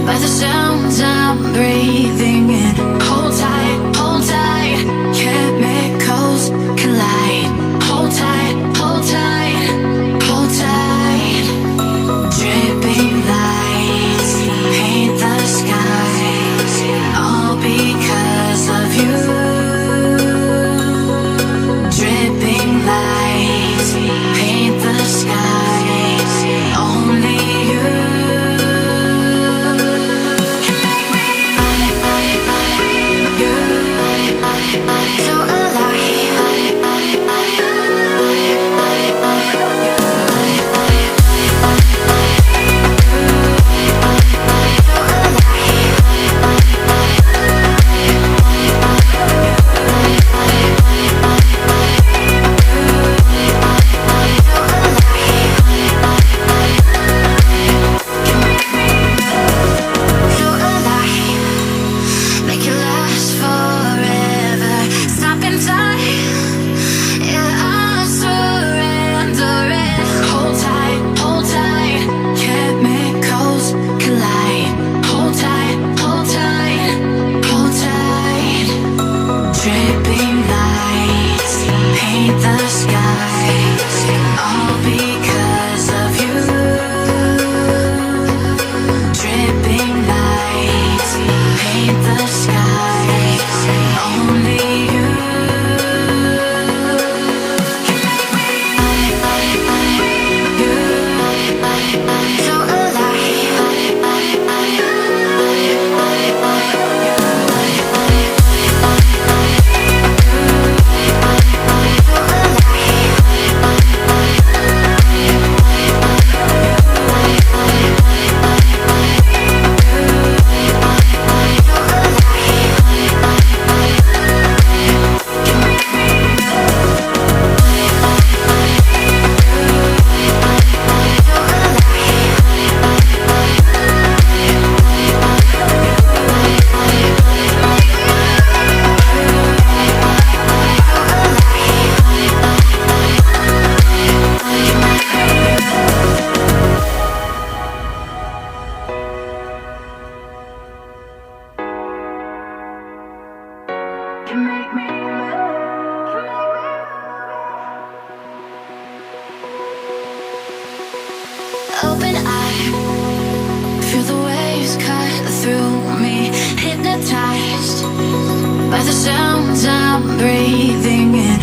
by the sounds I'm breathing in. Hold tight, chemicals collide. Hold tight, hold tight, hold tight. Dripping lights paint the skies, all because of you. Dripping lights paint the skies, only you. So make it last forever. Stop in time. Yeah, I'm surrendering. Hold tight, chemicals collide. Hold tight, hold tight, hold tight. Dripping lights paint the skies, all because of you. Dripping lights paint the skies, only you. So open eye, feel the waves cut through me, hypnotized by the sounds I'm breathing in.